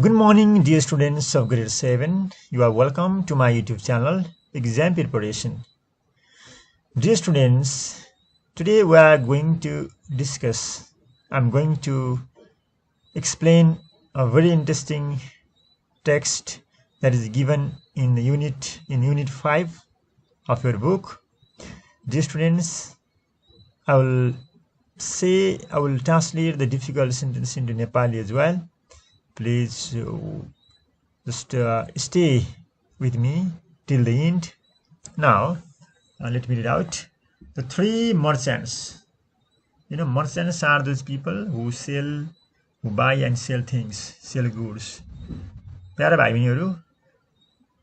Good morning, dear students of grade 7. You are welcome to my YouTube channel, Exam Preparation. Dear students, today we are going to discuss, I'm going to explain a very interesting text that is given in unit 5 of your book. Dear students, I will translate the difficult sentence into Nepali as well. Please just stay with me till the end. Now, let me read out. The three merchants. Merchants are those people who buy and sell things, sell goods. प्यारा भाइ बहिनीहरू,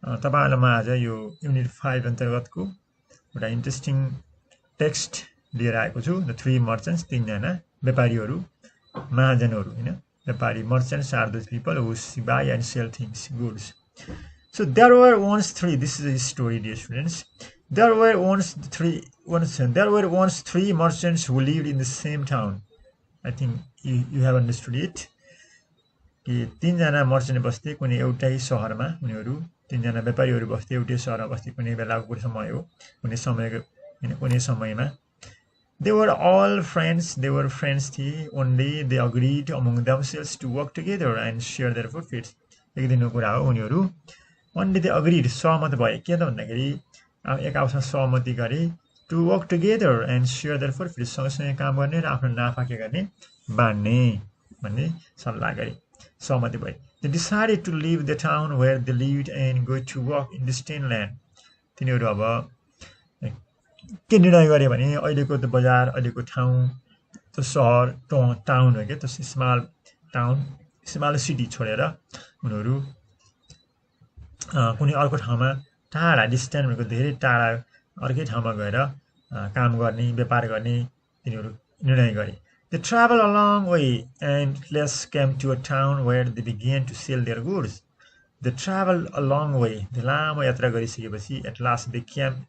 तपाईहरुलाई म आज यो unit 5 अन्तर्गतको एउटा interesting text लिएर आएको छु. द थ्री मर्चेन्ट्स, तीनजना व्यापारीहरू, महाजनहरू, हैन. Vyapari merchants are those people who buy and sell things, goods. So there were once three. This is a story, dear students. There were once three merchants who lived in the same town. I think you have understood it. कि तीनजना merchant बस्थे कुनै एउटै शहरमा. उनीहरू तीनजना व्यापारीहरू बस्थे एउटै शहरमा बस्थे. कुनै बेलाको समय हो, कुनै समयमा. They were all friends. They were friends. Only they agreed among themselves to work together and share their profits. एक दिनको कुरा हो. उनीहरू only they agreed, सहमत भए. के त भन्दाखेरि एक आपसमा सहमति गरे to work together and share their profits. सँगसँगै काम गर्ने र आफ्नो नाफा के गर्ने, बाँड्ने भन्ने सल्लाह गरे, सहमति भए. They decided to leave the town where they lived and go to work in distant land. तिनीहरू अब के निर्णय गरे भने अहिलेको त बजार, अहिलेको ठाउँ, त्यो सहर, टाउन हो के, त्यो स्मल टाउन, स्मल सिटी छोडेर उनीहरू कुनै अर्को ठाउँमा, टाढा, डिस्टेन्स भनेको धेरै टाढा अर्कै ठाउँमा गएर काम गर्ने, व्यापार गर्ने तिनीहरू निर्णय गरे. They traveled a long way and at last came to a town where they began to sell their goods. They traveled a long way. लामो यात्रा गरिसकेपछि at last they came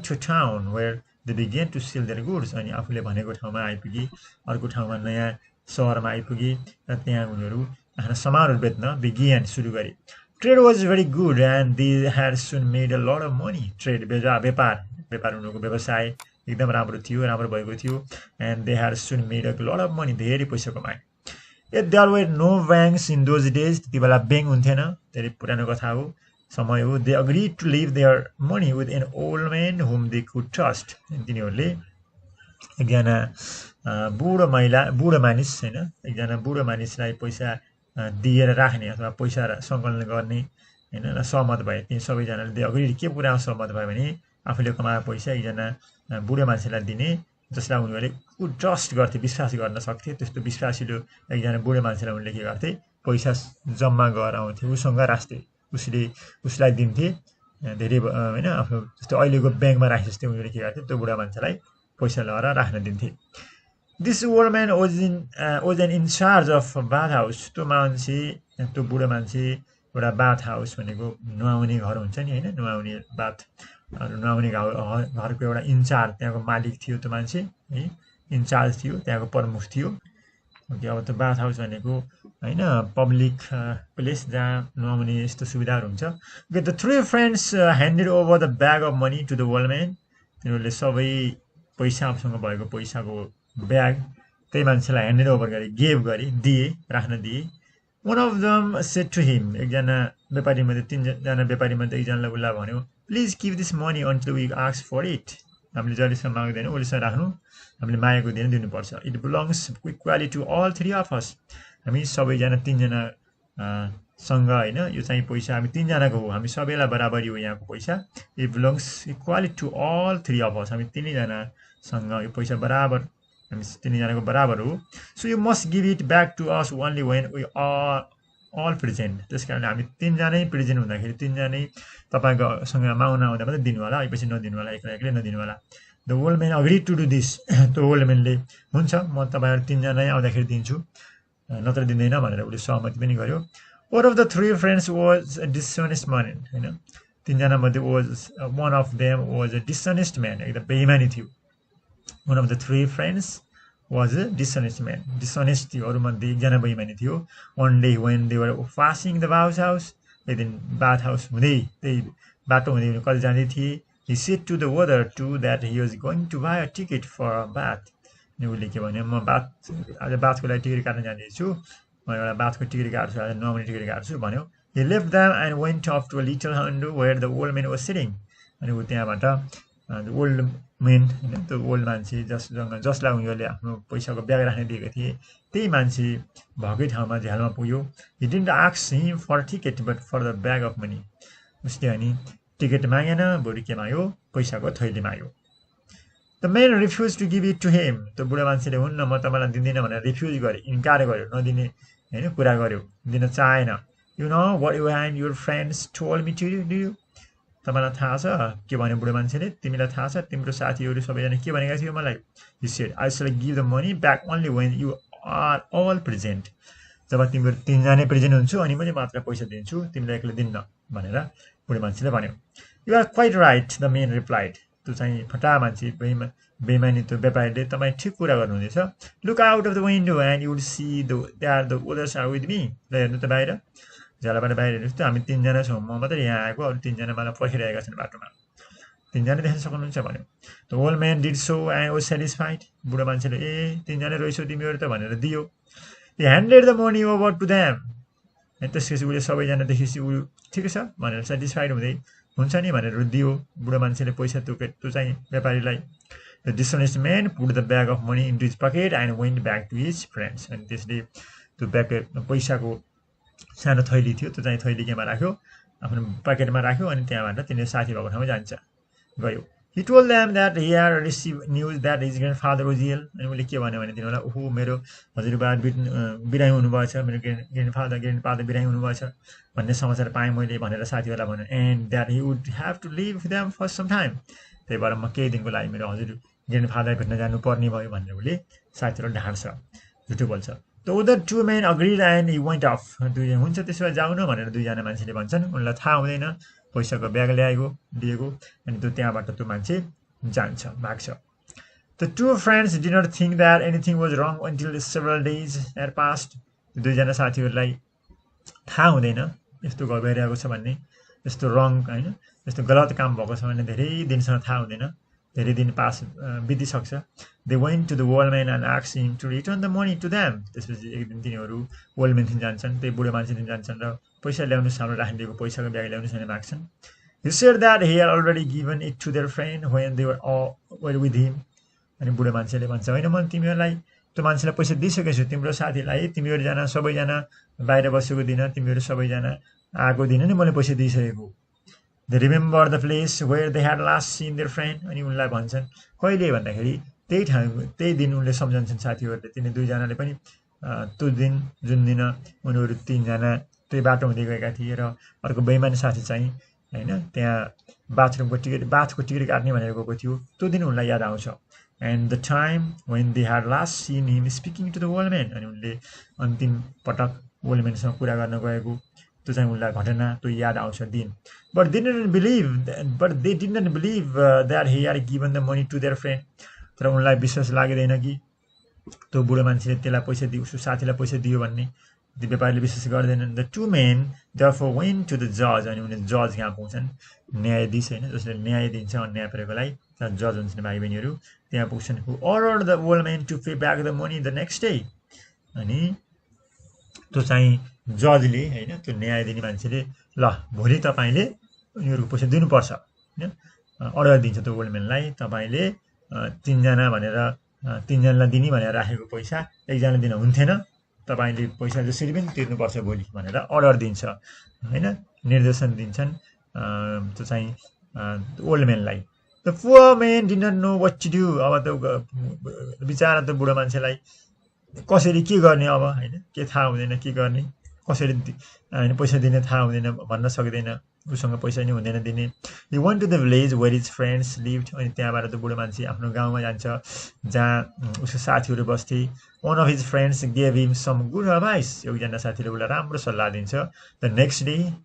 to a town where they began to sell their goods. अनि आफूले भनेको ठाउँमा आइपुगे, अर्को ठाउँमा नयाँ सहरमा आइपुगे र त्यहाँ उनीहरू आफ्नो सामानहरू बेच्न began, सुरु गरे. Trade was very good and they had soon made a lot of money. Trade, व्यापार उनीहरूको व्यवसाय एकदम राम्रो भएको थियो. And they had soon made a lot of money. धेरै पैसा कमाए. Yet there were no banks in those days. त्यति बेला बैंक हुन्थेन, धेरै पुरानो कथा हो, समय हो. They agreed to leave their money with an old man whom they could trust. तिनीहरूले एकजना बुढो मानिस, हैन, एकजना बुढो मानिसलाई पैसा दिएर राख्ने अथवा पैसा सङ्कलन गर्ने, हैन, र सहमत भए. ती सबैजनाले they agreed. के कुरामा सहमत भयो भने आफूले कमाएको पैसा एकजना बुढो मान्छेलाई दिने, जसलाई उनीहरूले ट्रस्ट गर्थे, विश्वास गर्न सक्थे. त्यस्तो विश्वासिलो एकजना बुढो मान्छेलाई उनले के गर्थे, पैसा जम्मा गरेर आउँथे, उसँग राख्थे, उसलाई दिन्थे. धेरै हैन, आफ्नो जस्तो अहिलेको बैंकमा राखे जस्तै उनीहरूले के गर्थे, त्यो बुढा मान्छेलाई पैसा लगाएर राख्न दिन्थे. This old man was in charge of a bath house. त्यो बुढो मान्छे एउटा बाथ हाउस भनेको नुहाउने घर हुन्छ नि, हैन, नुहाउने घरको एउटा इन्चार्ज, त्यहाँको मालिक थियो त्यो मान्छे, है, इन्चार्ज थियो, त्यहाँको प्रमुख थियो. अब त्यो बाथ हाउस भनेको हैन पब्लिक प्लेस जहाँ नुहाउने यस्तो सुविधाहरू हुन्छ. The three friends handed over the bag of money to the old man. तिनीहरूले सबै पैसा, आफूसँग भएको पैसाको ब्याग त्यही मान्छेलाई ह्यान्डेड ओभर गरे, गिभ गरे, दिए, राख्न दिए. One of them said to him, एकजना व्यापारी मध्ये, तीनजना व्यापारी मध्ये एकजनाले उसलाई भन्यो, please keep this money until we ask for it. हामीले जहिलेसम्म माग्दैन उहिलेसम्म राख्नु, हामीले मागेको दिन दिनुपर्छ. It belongs equally to all three of us. हामी सबैजना तीनजना सँग, हैन, यो चाहिँ पैसा हामी तीनजनाको हो, हामी सबैलाई बराबरी हो यहाँको पैसा. It belongs equally to all three of us. हामी तीनजना सँग यो पैसा बराबर, हामी तीनजनाको बराबर हो. So you must give it back to us only when we are all present. त्यसकारण हामी तीनजनै प्रेजेन्ट हुँदाखेरि, तीनजनै तपाईको सँग माग्न आउँदा मात्रै दिनु होला, अहिपछि नदिनु होला, एक्लै नदिनु होला. The old man agreed to do this. त्यो old manले हुन्छ, म तपाईहरु तीनजनै आउँदाखेरि दिन्छु, नत्र दिँदैन भनेर उले सहमति पनि गर्यो. One of the three friends was a dishonest man, हैन, तीनजना मध्ये one of them was a dishonest man, एकदम बेइमानी थियो. One of the three friends was a dishonest man. Dishonest थियो अरूमध्ये एकजना बेइमानी थियो. One day when they were passing the bath house, एक दिन बाथ हाउस हुँदै त्यही बाटो हुँदै कहिले जाँदै थिए. He said to the other two that he was going to buy a ticket for a bath. अनि उसले के भन्यो, म आज बाथको लागि टिकट काट्न जाँदैछु, म एउटा बाथको टिकट काट्छु, आज नर्मल टिकट काट्छु भन्यो. He left them and went off to a little window where the old man was sitting. अनि ऊ त्यहाँबाट ओल्ड मेन होइन त्यो ओल्ड मान्छे जसलाई उनीहरूले आफ्नो पैसाको ब्याग राख्न दिएको थिए त्यही मान्छे भएकै ठाउँमा झ्यालमा पुग्यो. He didn't ask him for a ticket but for the bag of money. उसले अनि टिकट मागेन, बरु के माग्यो, पैसाको थैली माग्यो. The man refused to give it to him. त्यो बुढा मान्छेले हुन्न म तपाईँलाई दिँदिनँ भनेर रिफ्युज गर्यो, इन्कार गर्यो, नदिने होइन कुरा गर्यो, दिन चाहेन. You know what you and your friends told me to do? तपाईँलाई थाहा छ के भन्यो बुढो मान्छेले, तिमीलाई थाहा छ तिम्रो साथीहरू सबैजना के भनेका थियो मलाई? He said, I shall give the money back only when you are all present. जब तिमीहरू तिनजना प्रेजेन्ट हुन्छु अनि मैले मात्र पैसा दिन्छु, तिमीलाई एक्लै दिन्न भनेर बुढो मान्छेले भन्यो. You are quite right, the man replied. त्यो चाहिँ फटा मान्छे बेइमानी त्यो व्यापारीले तपाईँ ठिक कुरा गर्नुहुँदैछ. Look out of the window and you will see that the others are with me. ल हेर्नु त बाहिर, झ्यालाबाट बाहिर हेर्नुहोस् त, हामी तिनजना छौँ, म मात्रै यहाँ आएको, अरू तिनजना मलाई पर्खिरहेका छन् बाटोमा, तिनजना देख्न सक्नुहुन्छ भन्यो. The old man did so and was satisfied. बुढो मान्छेले ए तिनजना रहेछौ तिमीहरू त भनेर दियो. He handed the money over to them. त्यसपछि उसले सबैजना देखेपछि ऊ ठिकै छ भनेर सेटिस्फाइड हुँदै हुन्छ नि भनेर दियो बुढो मान्छेले पैसा त्यो चाहिँ व्यापारीलाई. The dishonest man put the bag of money into his pocket and went back to his friends. अनि त्यसले त्यो ब्याग पैसाको सानो थैली थियो, त्यो चाहिँ थैली केमा राख्यो, आफ्नो पकेटमा राख्यो अनि त्यहाँबाट तिनीहरू साथी भएको ठाउँमा गयो. He told them that he had received news that his grandfather was ill. अनि उसले के भन्यो भने तिनीहरूलाई, ओहो मेरो हजुरबा बिरामी हुनुभएछ, मेरो ग्रान्डफादर बिरामी हुनुभएछ भन्ने समाचार पाएँ मैले भनेर साथीहरूलाई भन्यो. And that he would have to leave them for some time. त्यही भएर म केही दिनको लागि मेरो हजुर ग्रान्डफादर भेट्न जानुपर्ने भयो भनेर उसले साथीहरूलाई ढाँट्छ, झुटो बोल्छ. The other two men agreed and he went off. हुन्छ त्यसो भए जाऊ न भनेर दुईजना मान्छेले भन्छन्. उनलाई थाहा हुँदैन पैसाको ब्याग दिएको अनि त्यो त्यहाँबाट त्यो मान्छे जान्छ, भाग्छ. The two friends did not think that anything was wrong until several days had passed. दुईजना साथीहरूलाई थाहा हुँदैन यस्तो भइरहेको छ भन्ने, यस्तो रङ होइन, यस्तो गलत काम भएको छ भन्ने धेरै दिनसम्म थाहा हुँदैन, धेरै दिन बितिसक्छ. They went to the old man and asked him to return the money to them. त्यसपछि एक दिन तिनीहरू ओल्ड मेनतिर जान्छन्, त्यही बुढो मान्छेतिर जान्छन् र पैसा ल्याउनुहोस्, हाम्रो राखिदिएको पैसाको ब्याग ल्याउनुहोस् भनेर माग्छन्. He said that he had already given it to their friend when they were all with him. अनि बुढो मान्छेले भन्छ, होइन म तिमीहरूलाई त्यो मान्छेलाई पैसा दिइसकेको छु, तिम्रो साथीलाई तिमीहरूजना सबैजना बाहिर बसेको दिन, तिमीहरू सबैजना आएको दिन नि मैले पैसा दिइसकेको. They remember the place where they had last seen their friend. अनि उनलाई भन्छन् कहिले भन्दाखेरि त्यही दिन उनले सम्झन्छन् साथीहरूले, तिनी दुईजनाले पनि त्यो दिन जुन दिन उनीहरू तिनजना त्यही बाटो हुँदै गएका थिए र अर्को बेइमानी साथी चाहिँ होइन त्यहाँ बाथको टिकट काट्ने भनेर गएको थियो, त्यो दिन उनलाई याद आउँछ. And the time when they had last seen him speaking to the old man. अनि उनले अन्तिम पटक ओल्ड म्यानसँग कुरा गर्न गएको त्यो चाहिँ उनलाई घटना त्यो याद आउँछ दिन. But they didn't believe that he had given the money to their friend. तर उनलाई विश्वास लाग्दैन कि त्यो बुढो मान्छेले त्यसलाई पैसा दियो, उसको साथीलाई पैसा दियो भन्ने. त्यो व्यापारीले विश्वास गर्दैनन्. The two men therefore went to the judge. अनि उनीहरू जज कहाँ पुग्छन्, न्यायाधीश होइन, जसले न्याय दिन्छ अन्याय परेकोलाई जज हुन्छन् भाइ बहिनीहरू, त्यहाँ पुग्छन्. Who ordered the old man to pay back the money the next day. अनि त्यो चाहिँ जजले होइन, त्यो न्याय दिने मान्छेले ल भोलि तपाईँले उनीहरूको पैसा दिनुपर्छ होइन, अर्डर दिन्छ त्यो ओल्ड म्यानलाई, तपाईँले तिनजनालाई दिने भनेर राखेको पैसा एकजना दिन हुन्थेन, तपाईँले पैसा जसरी पनि तिर्नुपर्छ भोलि भनेर अर्डर दिन्छ होइन, निर्देशन दिन्छन् त्यो चाहिँ old म्यानलाई. The poor man did not know what to do. अब त्यो बिचरा त्यो बुढो मान्छेलाई कसरी के गर्ने, अब होइन के थाहा हुँदैन, के गर्ने कसरी होइन पैसा दिने थाहा हुँदैन, भन्न सक्दैन, उसँग पैसा नि हुँदैन दिने. He went to the village where his friends lived. अनि त्यहाँबाट त्यो बुढो मान्छे आफ्नो गाउँमा जान्छ जहाँ उसको साथीहरू बस्थे. One of his friends gave him some good advice. एकजना साथीले उसलाई राम्रो सल्लाह दिन्छ. The next day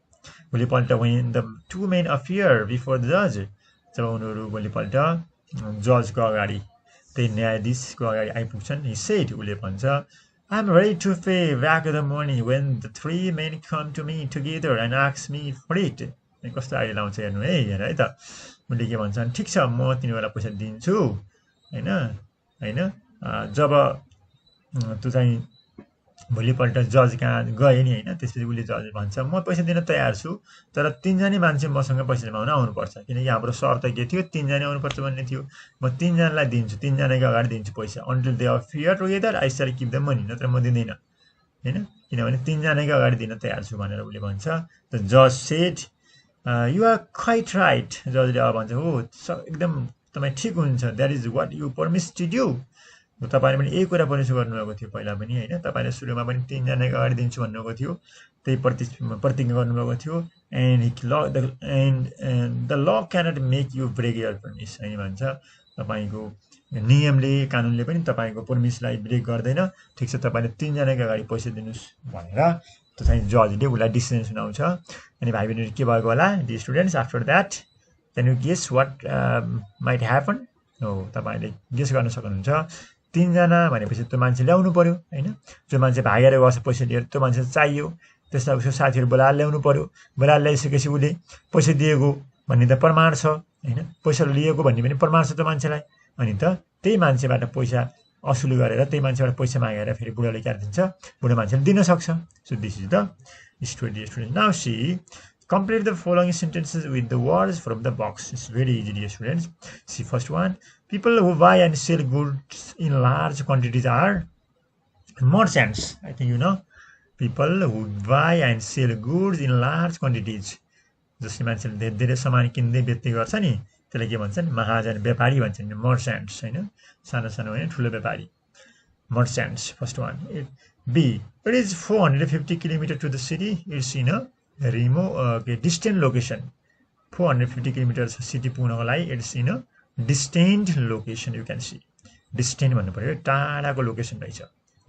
भोलिपल्ट when the two men appeared before the judge. जब उनीहरू भोलिपल्ट जजको अगाडि त्यही न्यायाधीशको अगाडि आइपुग्छन् he said उसले भन्छ I'm ready to pay back the money when the three men come to me together and ask me for it. कस्तो idea लाउँछ हेर्नु है त उसले के भन्छ ठिक छ म तिनीहरूलाई पैसा दिन्छु हैन जब त्यो चाहिँ भोलिपल्ट जज कहाँ गए नि हैन त्यसपछि उसले जज भन्छ म पैसा दिन तयार छु तर तीनजना मान्छे मसँग पैसा जमाउन आउनुपर्छ किनकि हाम्रो शर्त के थियो तीनजना आउनुपर्छ भन्ने थियो म तीनजनालाई दिन्छु तीनजनाको अगाडि दिन्छु पैसा until they appear together I shall give them money नत्र म दिँदैन हैन किनभने तीनजनाको अगाडि दिन तयार छु भनेर उसले भन्छ द जज shed you are quite right जजले अब भन्छ हो एकदम तपाई ठीक हुन्छ that is what you promised to do तपाईले पनि यही कुरा पनि गर्नुभएको थियो पहिला पनि हैन तपाईले सुरुमा पनि तीनजनाको अगाडि दिन्छु भन्नुभएको थियो त्यही प्रतिज्ञा गर्नुभएको थियो and the law cannot make you break your promise हैन भन्छ तपाईको नियमले कानुनले पनि तपाईको प्रमिसलाई ब्रेक गर्दैन ठीक छ तपाईले तीनजनाको अगाडि पैसा दिनुस् भनेर त्यो चाहिँ जजले उलाई डिसिजन सुनाउँछ अनि भाइ बहिनीहरु के भएको होला D students after that can you guess what might happen हो तपाईले गेस गर्न सक्नुहुन्छ तीनजना भनेपछि त्यो मान्छे ल्याउनु पर्यो हैन जो मान्छे भागेर गएछ पैसा लिएर त्यो मान्छे चाहियो त्यसलाई उसको साथीहरु बोलाएर ल्याउनु पर्यो बोलाएर ल्याइसकेपछि उले पैसा दिएको भन्ने त प्रमाण छ हैन पैसा लिएको भन्ने पनि प्रमाण छ त्यो मान्छेलाई अनि त त्यही मान्छेबाट पैसा असुल गरेर त्यही मान्छेबाट पैसा मागेर फेरि बुढाले क्या दिन्छ बुढा मान्छेले दिन सक्छ so this is the student now see complete the following sentences with the words from the box. It's very easy, dear students. See, first one. People who buy and sell goods in large quantities are merchants. I think you know. People who buy and sell goods in large quantities. जसले मान्छेले धेरै सामान किन्दै बेच्दै गर्छ नि त्यसलाई के भन्छन् महाजन व्यापारी भन्छन् मर्चेन्ट्स हैन सानो सानो हैन ठुलो व्यापारी merchants first one B it is 450 km to the city it's in a remote distant location 450 kilometers city पुग्नको लागि it's in a distant location you can see distant भन्नु पर्यो टाढाको लोकेसन रहेछ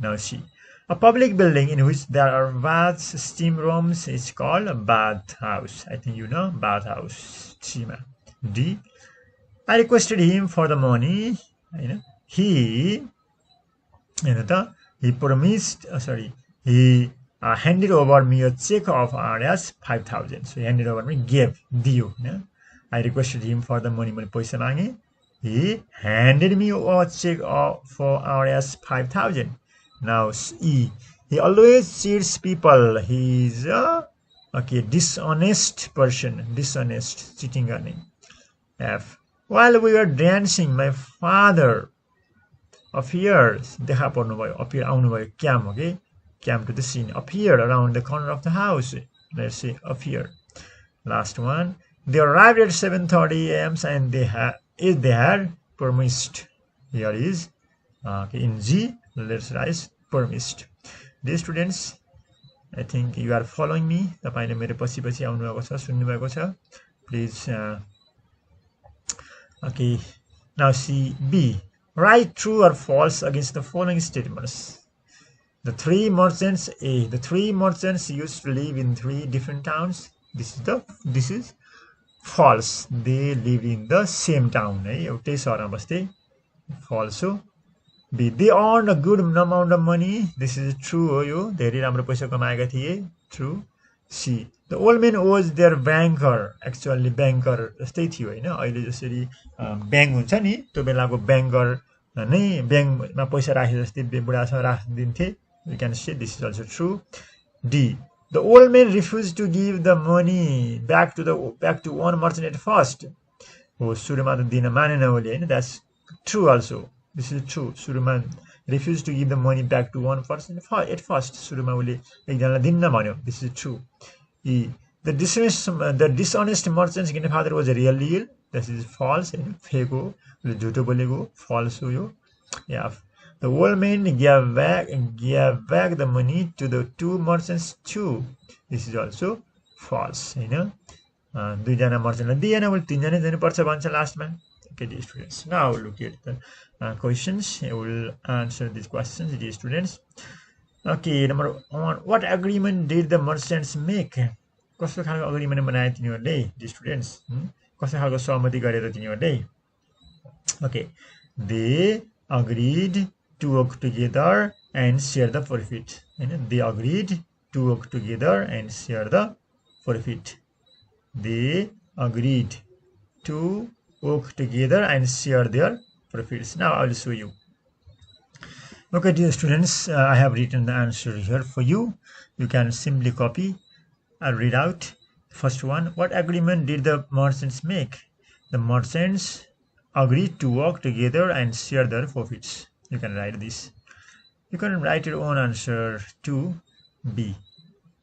now see a public building in which there are baths steam rooms is called a bath house I think you know bath house Chima D I requested him for the money he he promised he handed over me a check of Rs 5,000 so he handed over me gave diyo I requested him for the money मैले पैसा मागे he handed me a check for Rs 5,000 now E he always cheats people he is a dishonest person dishonest cheating गर्ने F while we were dancing my father appears देखा पर्नु भयो appear आउनु भयो क्याम हो के came to the scene appeared around the corner of the house let's say appear last one they arrived at 7:30 a.m. and they had promised here is in G let's write promised dear students I think you are following me तपाईले मेरो पछि पछि आउनु भएको छ सुन्नु भएको छ please okay now see B write true or false against the following statements The three merchants used to live in three different towns. This is false. They lived in the same town. एउटै शहरमा बस्थे. False. B. They earned a good amount of money. This is true हो यो. धेरै राम्रो पैसा कमाएका थिए. True. C. The old man was their banker. Actually banker जस्तै थियो हैन. अहिले जसरी बैंक हुन्छ नि त्यो बेलाको बैंकर नै बैंकमा पैसा राखे जस्तै बुढासँग राखिदिन्थे. We can say this is also true. D. The old man refused to give the money back to one merchant at first. Oh, सुरुमा त दिन मानेन उले हैन that's true also. This is true. सुरुमा refused to give the money back to one person at first. सुरुमा उले एकजनालाई दिन्न भन्यो. This is true. E. The dishonest merchant's grandfather was really ill. This is false. Fake हो. झुटो बोलेको false हो यो. Yeah. The old man gave back the money to the two merchants too. This is also false. दुईजना मर्चेन्टलाई दिएन उले तीनजना दिनुपर्छ भन्छ लास्टमा. Okay, dear students. Now look at the questions. I will answer these questions, dear students. Okay, number 1. What agreement did the merchants make? कस्तो खालको agreement बनाए तिनीहरूले, dear students? कस्तो खालको सहमति गरेर तिनीहरूले? Okay, they agreed to work together and share the profit. They agreed to work together and share the profit. They agreed to work together and share their profits. Now I will show you. Okay, dear students, I have written the answer here for you. You can simply copy. I'll read out. First one, what agreement did the merchants make? The merchants agreed to work together and share their profits. You can write this. You can write your own answer to B.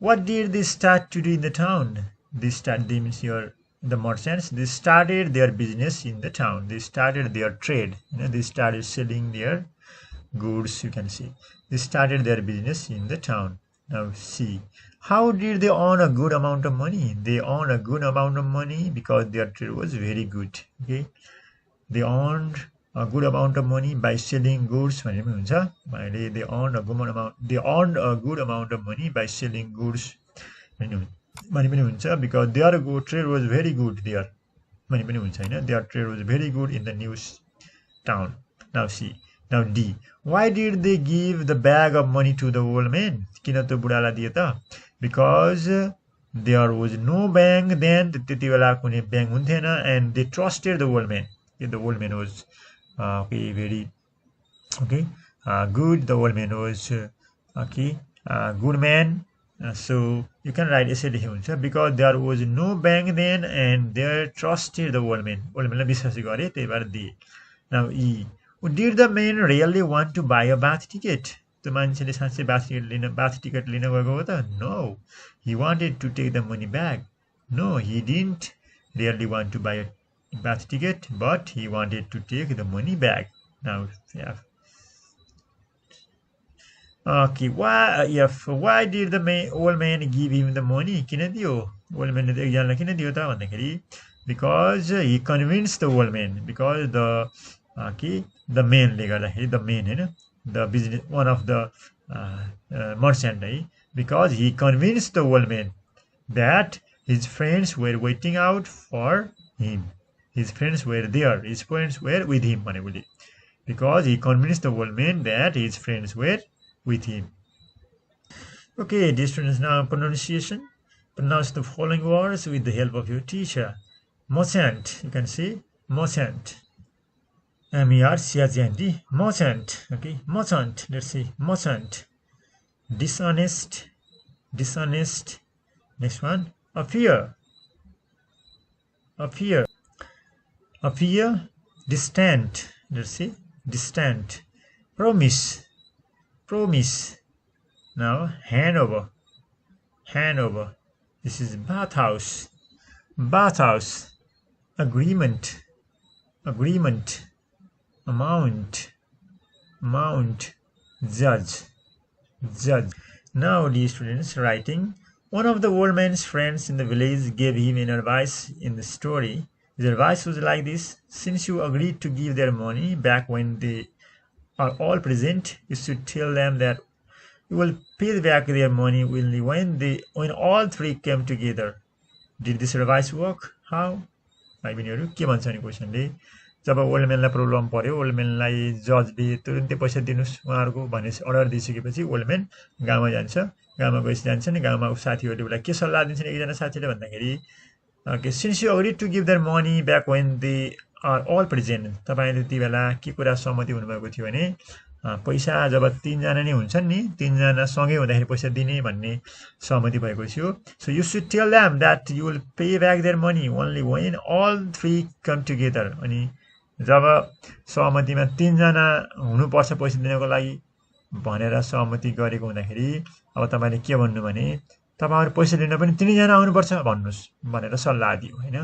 What did they start to do in the town? They means the merchants. They started their business in the town. They started their trade. They started selling their goods. You can see they started their business in the town. Now C. How did they earn a good amount of money? They earned a good amount of money because their trade was very good. Okay, they earned a good amount of money by selling goods. They earned a good amount of money by selling goods. Because their trade was very good there. Their trade was very good in the news town. Now C. Now D. Why did they give the bag of money to the old man? किन त्यो बुढालाई दिए त? Because there was no bank then. त्यति बेला कुनै bank हुन्थेन, and they trusted the old man. The old man was very good. The old man was good man. So you can write यसरी हुन्छ, because there was no bank then and they trusted the old man. Old manलाई विश्वास गरे, त्यही भएर दिए. Now E. Did the man really want to buy a bath ticket? त्यो मान्छेले साँच्चै bath ticket लिन गएको हो त? No. He wanted to take the money back. No, he didn't really want to buy a bath ticket, but he wanted to take the money back. Now, yeah. Okay, why did the old man give him the money? किन दियो? Old man ले एकजनालाई किन दियो त भन्दाखेरि, because he convinced the old man, because the man ले गर्दाखेरि, the man हैन, the business, one of the merchant है, because he convinced the old man that his friends were waiting out for him. His friends were there. His friends were with him. Because he convinced the old man that his friends were with him. Okay, dear students, now pronunciation. Pronounce the following words with the help of your teacher. Merchant, you can see merchant. M-E-R-C-H-A-N-T, merchant. Okay, merchant. Let's see, merchant. Dishonest, dishonest. Next one, appear, appear, appear. Distant. Let's see, distant. Promise, promise. Now hand over, hand over. This is bathhouse, bathhouse. Agreement, agreement. Amount, amount. Judge, judge. Now, dear students, writing. One of the old man's friends in the village gave him an advice in the story. His advice was like this: since you agreed to give their money back when they are all present, you should tell them that you will pay back their money only when all three came together. Did this advice work? How? भाइ बहिनीहरू के भन्छ नि क्वेसनले, जब old म्यानलाई problem पर्यो, old म्यानलाई जजले तुरुन्तै पैसा दिनुस् उहाँहरूको भने अर्डर दिइसकेपछि ओल्ड म्यान गाउँमा जान्छ, गाउँमा गएपछि जान्छ नि, गाउँमा साथीहरूले उसलाई के सल्लाह दिन्छन् एकजना साथीले भन्दाखेरि, since you agree to give their money back when they are all present, तपाईँले त्यति बेला के कुरा सहमति हुनुभएको थियो भने पैसा जब तीनजना नै हुन्छन् नि, तीनजना सँगै हुँदाखेरि पैसा दिने भन्ने सहमति भएको थियो. So you should tell them that you will pay back their money only when all three come together. अनि जब सहमतिमा तीनजना हुनुपर्छ पैसा दिनको लागि भनेर सहमति गरेको हुँदाखेरि अब तपाईँले के भन्नु भने, तपाईँहरू पैसा लिन पनि तीनजना आउनुपर्छ भन्नुहोस् भनेर सल्लाह दियो होइन.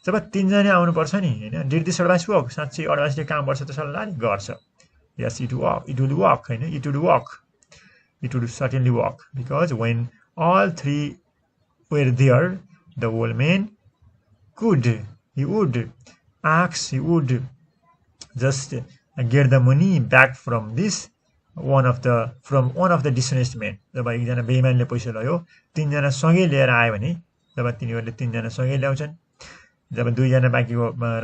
जब तीनजना आउनुपर्छ नि होइन, डिड दिस एडभाइस वर्क, साँच्चै एडभाइसले काम गर्छ त सल्लाह नि गर्छ. Yes, it will work. It would work. It would certainly work, because when all three were there, the old man he would just get the money back from one of the dishonest men. जब एकजना बेइमानले पैसा लयो, तीनजना सँगै लिएर आयो भने, जब तिनीहरूले तीनजना सँगै ल्याउँछन्, जब दुईजना बाँकी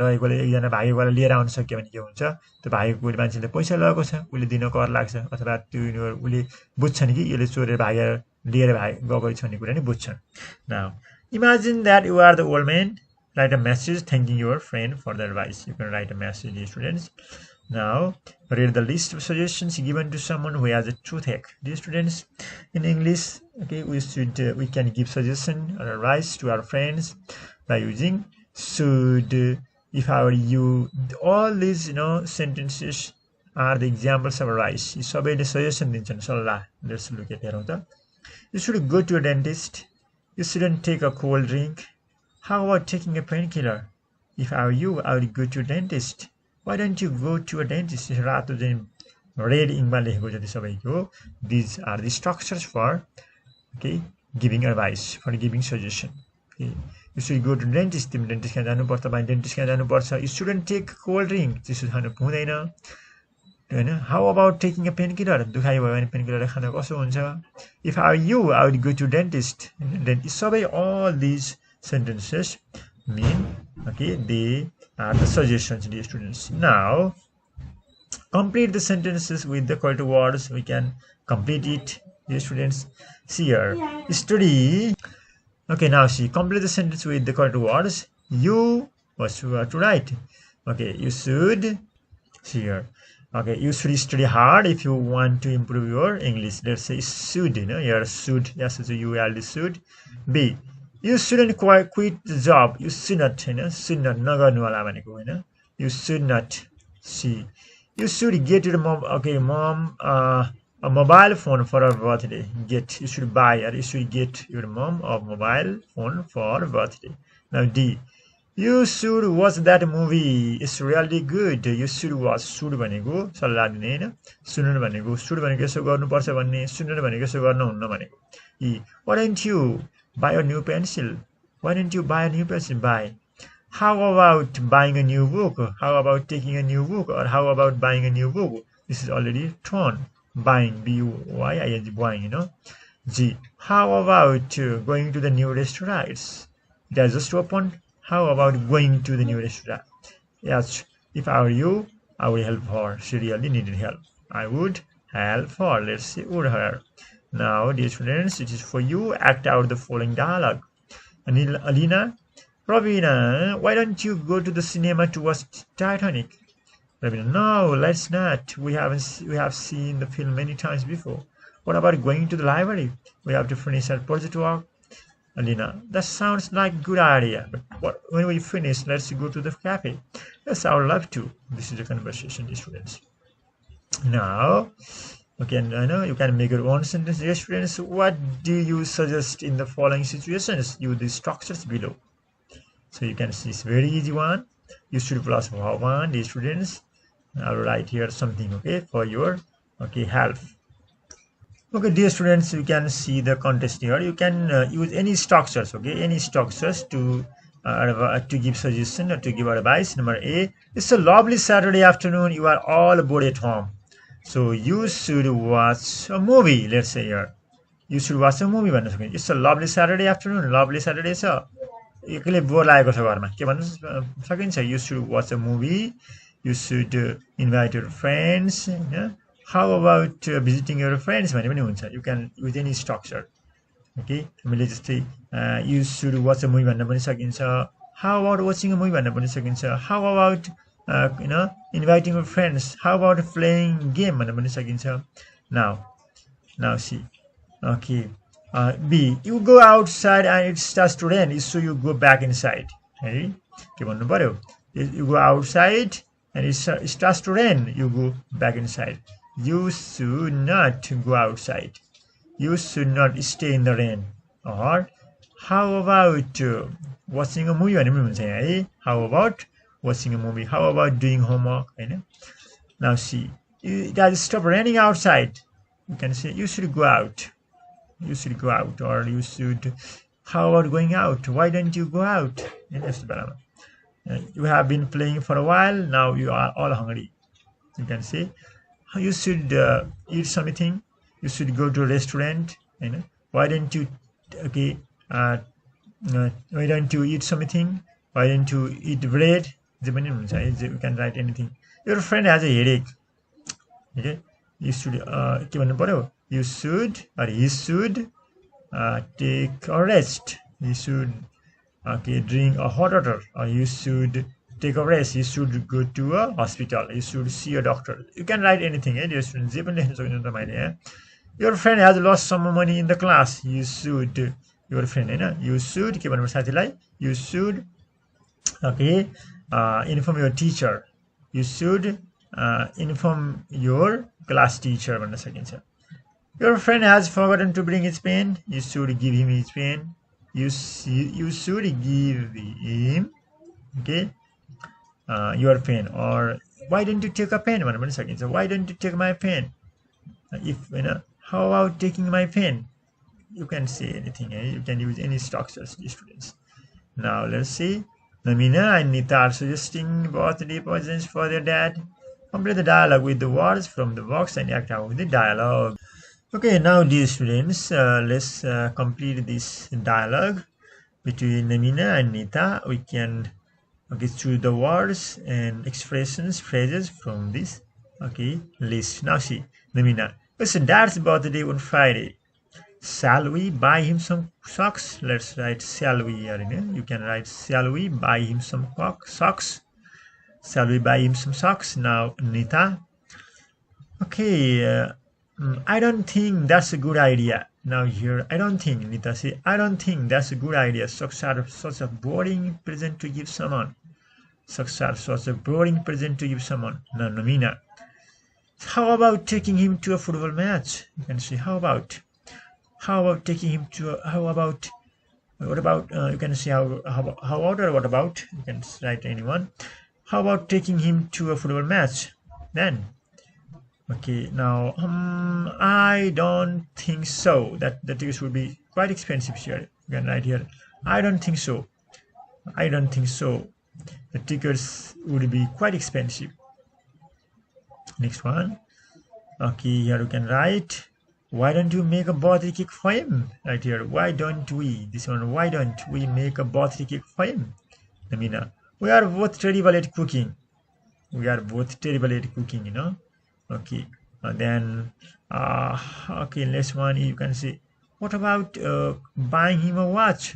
रहेकोले एकजना भागेकोलाई लिएर आउन सक्यो भने के हुन्छ त्यो भागेको मान्छेले पैसा लगेको छ उसले दिन कर लाग्छ अथवा त्यो उसले बुझ्छन् कि यसले चोरेर भागेर लिएर गएको छ भन्ने कुरा नि बुझ्छन् now imagine that you are the old man write a message thanking your friend for the advice you can write a message dear students now read the list of suggestions given to someone who has a toothache dear students in English okay we can give suggestion or advice to our friends by using should if I were you all these sentences are the examples of advice यी सबैले suggestion दिन्छन् सल्लाह let's look at हेरौँ त you should go to a dentist you shouldn't take a cold drink how about taking a painkiller if I were you I would go to a dentist why don't you go to a dentist रातो चाहिँ red इङ्कमा लेखेको जति सबैको these are the structures for okay giving advice for giving suggestion okay you should go to dentist तिमी dentist कहाँ जानुपर्छ तपाईँ dentist कहाँ जानुपर्छ you shouldn't take cold drink चिसो खानु हुँदैन हैन how about taking a painkiller दुखाइ भयो भने पेनकिलर खान कसो हुन्छ if I were you I would go to dentist then सबै all these sentences mean okay they are the suggestions dear students now complete the sentences with the correct words we can complete it dear students see here study okay now see complete the sentence with the correct words you was to write okay you should see here okay you should study hard if you want to improve your English let's say should here should yes so you are should B you shouldn't quit the job you should not should not नगर्नु होला भनेको हैन you should not C you should get your mom okay mom a mobile phone for her birthday get you should buy or you should get your mom a mobile phone for her birthday now D you should watch that movie it's really good you should watch should भनेको सल्लाह दिने हैन सुन्नु भनेको should भनेको यसो गर्नुपर्छ भन्ने सुन्नु भनेको यसो गर्न हुन्न भनेको E why don't you buy a new pencil why don't you buy a new pencil buy how about buying a new book how about taking a new book or how about buying a new book this is already torn buying B-U-Y-I-N-G buying G how about going to the new restaurants it has just opened how about going to the new restaurant yes if I were you I would help her she really needed help I would help her let's see would her now dear students it is for you act out the following dialogue Alina Ravina why don't you go to the cinema to watch Titanic Ravina no let's not we have seen the film many times before what about going to the library we have to finish our project work Alina that sounds like a good idea but when we finish let's go to the cafe yes I would love to this is the conversation dear students now okay I know you can make your own sentence dear students what do you suggest in the following situations use the structures below so you can see it's very easy one you should plus one dear students I will write here something okay for your okay help okay dear students you can see the context here you can use any structures okay any structures to give suggestion or to give advice number A it's a lovely Saturday afternoon you are all bored at home so you should watch a movie let's say here you should watch a movie भन्नु सकिन्छ it's a lovely Saturday afternoon lovely Saturday छ एक्लै bore लागेको छ घरमा के भन्नु सकिन्छ you should watch a movie you should invite your friends how about visiting your friends भने पनि हुन्छ you can use any structure okay हामीले जस्तै you should watch a movie भन्न पनि सकिन्छ how about watching a movie भन्न पनि सकिन्छ how about inviting your friends how about playing game भन्न पनि सकिन्छ now see okay B you go outside and it starts to rain so you go back inside है के भन्नु पर्यो you go outside and it starts to rain you go back inside you should not go outside you should not stay in the rain or how about watching a movie भने पनि हुन्छ है how about watching a movie how about doing homework हैन now see it has stopped raining outside you can say you should go out or you should how about going out why don't you go out you have been playing for a while now you are all hungry you can say you should eat something you should go to a restaurant why don't you okay why don't you eat something why don't you eat bread? जे पनि हुन्छ है, you can write anything. Your friend has a headache. Okay, you should के भन्नु पर्यो, you should or he should take a rest. You should drink a hot water, or you should take a rest. You should go to a hospital. You should see a doctor. You can write anything, dear students. जे पनि लेख्न सक्नुहुन्छ तपाईले. Your friend has lost some money in the class. You should, your friend, हैन, you should के भन्नु पर्छ साथीलाई, you should inform your teacher. You should inform your class teacher भन्न सकिन्छ. Your friend has forgotten to bring his pen. You should give him his pen. You should give him your pen. Or why don't you take a pen भन्न पनि सकिन्छ. Why don't you take my pen? If how about taking my pen? You can say anything. You can use any structures, students. Now let's see. Namina and Nita are suggesting birthday presents for their dad. Complete the dialogue with the words from the box and act out the dialogue. Okay, now dear students, let's complete this dialogue between Namina and Nita. We can choose the words and expressions, phrases from this list. Now see, Namina, it's Dad's birthday on Friday. Shall we buy him some socks? Let's write shall we here. You can write shall we buy him some socks? Shall we buy him some socks? Now Nita, okay, I don't think that's a good idea. Now here, I don't think, Nita say, I don't think that's a good idea. Socks are such a boring present to give someone. Socks are such a boring present to give someone. Now Namina, how about taking him to a football match? You can say, how about taking him to a, what about, you can say how about or what about, you can write anyone. How about taking him to a football match? Then, okay, now, I don't think so. That the tickets would be quite expensive here. You can write here, I don't think so. I don't think so. The tickets would be quite expensive. Next one. Okay, here you can write, why don't you make a birthday cake for him? Right here, why don't we? This one, why don't we make a birthday cake for him? Namina, we are both terrible at cooking. We are both terrible at cooking, Okay, then, okay, next one, you can say, what about buying him a watch?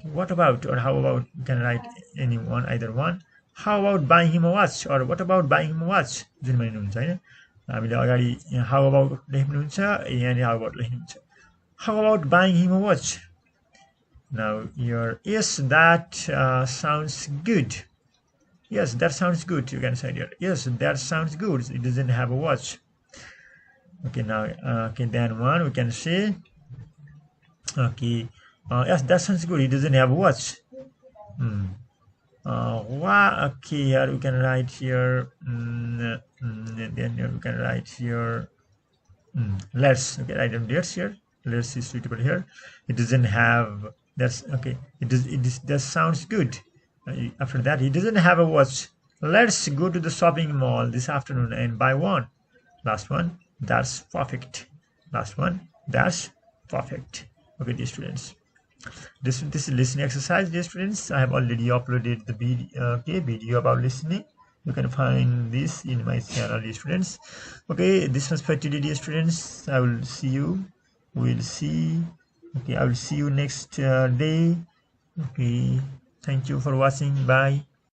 What about, or how about, you can write anyone, either one. How about buying him a watch, or what about buying him a watch? जुन पनि हुन्छ हैन, हामीले अगाडि how about लेख्नुहुन्छ, यहाँ how about लेख्नुहुन्छ. How about buying him a watch? Now here, yes, that sounds good. Yes, that sounds good. You can say here, yes, that sounds good. It doesn't have a watch. Okay, now, okay, then one, we can say, okay, yes, that sounds good. It doesn't have a watch. Okay, here we can write here, then here we can write here, let's, okay, write them let's here. Let's is suitable here. It doesn't have, that's okay. That sounds good. After that, he doesn't have a watch. Let's go to the shopping mall this afternoon and buy one. Last one, that's perfect. Last one, that's perfect. Okay, dear students. This is listening exercise, dear students. I have already uploaded the video about listening. You can find this in my channel, dear students. Okay, this was for today, dear students. I will see you. We'll see. Okay, I will see you next day. Okay, thank you for watching. Bye.